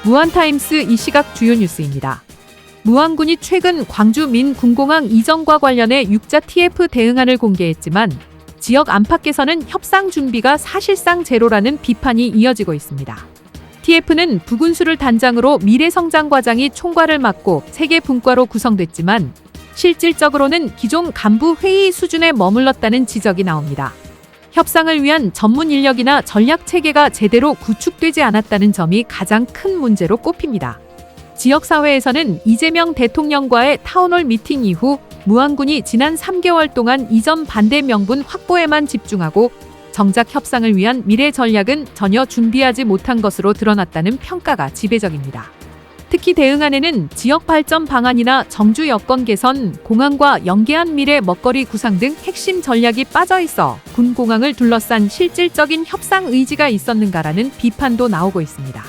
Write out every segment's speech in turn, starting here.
무한타임스 이 시각 주요 뉴스입니다. 무안군이 최근 광주 민군공항 이전과 관련해 6자 TF 대응안을 공개했지만 지역 안팎에서는 협상 준비가 사실상 제로라는 비판이 이어지고 있습니다. TF는 부군수를 단장으로 미래성장과장이 총괄을 맡고 3개 분과로 구성됐지만 실질적으로는 기존 간부 회의 수준에 머물렀다는 지적이 나옵니다. 협상을 위한 전문 인력이나 전략 체계가 제대로 구축되지 않았다는 점이 가장 큰 문제로 꼽힙니다. 지역사회에서는 이재명 대통령과의 타운홀 미팅 이후 무안군이 지난 3개월 동안 이전 반대 명분 확보에만 집중하고 정작 협상을 위한 미래 전략은 전혀 준비하지 못한 것으로 드러났다는 평가가 지배적입니다. 특히 대응안에는 지역 발전 방안이나 정주 여건 개선, 공항과 연계한 미래 먹거리 구상 등 핵심 전략이 빠져 있어 군 공항을 둘러싼 실질적인 협상 의지가 있었는가라는 비판도 나오고 있습니다.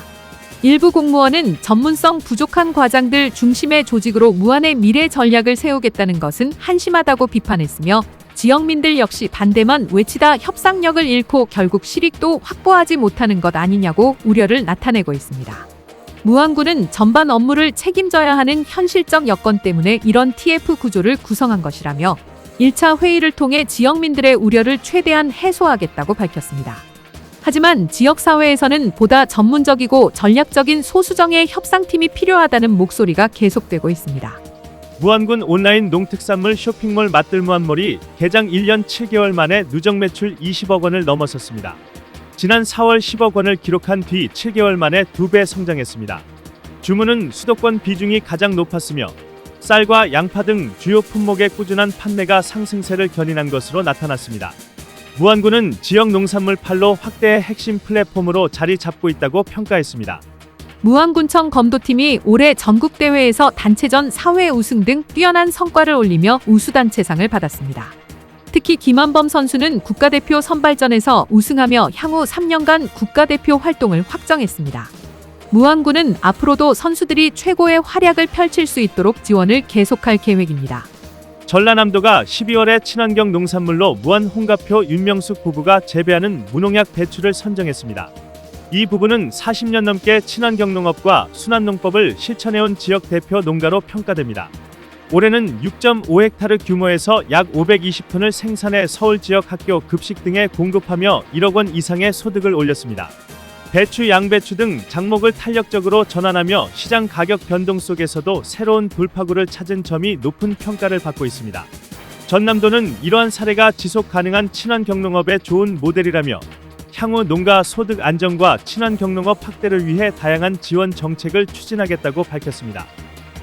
일부 공무원은 전문성 부족한 과장들 중심의 조직으로 무안의 미래 전략을 세우겠다는 것은 한심하다고 비판했으며 지역민들 역시 반대만 외치다 협상력을 잃고 결국 실익도 확보하지 못하는 것 아니냐고 우려를 나타내고 있습니다. 무안군은 전반 업무를 책임져야 하는 현실적 여건 때문에 이런 TF 구조를 구성한 것이라며 1차 회의를 통해 지역민들의 우려를 최대한 해소하겠다고 밝혔습니다. 하지만 지역사회에서는 보다 전문적이고 전략적인 소수정예 협상팀이 필요하다는 목소리가 계속되고 있습니다. 무안군 온라인 농특산물 쇼핑몰 맛들무안몰이 개장 1년 7개월 만에 누적 매출 20억 원을 넘어섰습니다. 지난 4월 10억 원을 기록한 뒤 7개월 만에 2배 성장했습니다. 주문은 수도권 비중이 가장 높았으며 쌀과 양파 등 주요 품목의 꾸준한 판매가 상승세를 견인한 것으로 나타났습니다. 무안군은 지역 농산물 판로 확대의 핵심 플랫폼으로 자리 잡고 있다고 평가했습니다. 무안군청 검도팀이 올해 전국대회에서 단체전 4회 우승 등 뛰어난 성과를 올리며 우수단체상을 받았습니다. 특히 김한범 선수는 국가대표 선발전에서 우승하며 향후 3년간 국가대표 활동을 확정했습니다. 무안군은 앞으로도 선수들이 최고의 활약을 펼칠 수 있도록 지원을 계속할 계획입니다. 전라남도가 12월에 친환경 농산물로 무안 홍가표 윤명숙 부부가 재배하는 무농약 배추를 선정했습니다. 이 부부는 40년 넘게 친환경 농업과 순환농법을 실천해온 지역 대표 농가로 평가됩니다. 올해는 6.5헥타르 규모에서 약 520톤을 생산해 서울 지역 학교 급식 등에 공급하며 1억 원 이상의 소득을 올렸습니다. 배추, 양배추 등 작목을 탄력적으로 전환하며 시장 가격 변동 속에서도 새로운 돌파구를 찾은 점이 높은 평가를 받고 있습니다. 전남도는 이러한 사례가 지속 가능한 친환경 농업의 좋은 모델이라며 향후 농가 소득 안정과 친환경 농업 확대를 위해 다양한 지원 정책을 추진하겠다고 밝혔습니다.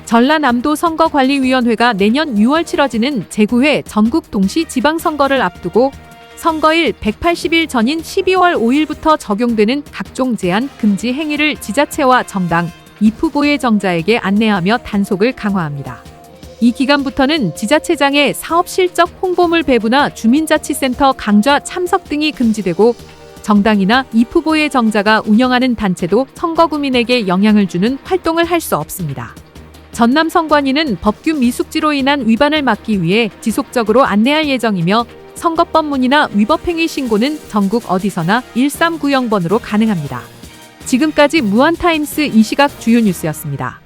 전라남도 선거관리위원회가 내년 6월 치러지는 제9회 전국 동시지방선거를 앞두고 선거일 180일 전인 12월 5일부터 적용되는 각종 제한, 금지 행위를 지자체와 정당, 입후보의 정자에게 안내하며 단속을 강화합니다. 이 기간부터는 지자체장의 사업 실적 홍보물 배부나 주민자치센터 강좌 참석 등이 금지되고 정당이나 입후보의 정자가 운영하는 단체도 선거구민에게 영향을 주는 활동을 할 수 없습니다. 전남선관위는 법규 미숙지로 인한 위반을 막기 위해 지속적으로 안내할 예정이며 선거법 문의나 위법행위 신고는 전국 어디서나 1390번으로 가능합니다. 지금까지 무한타임스 이 시각 주요 뉴스였습니다.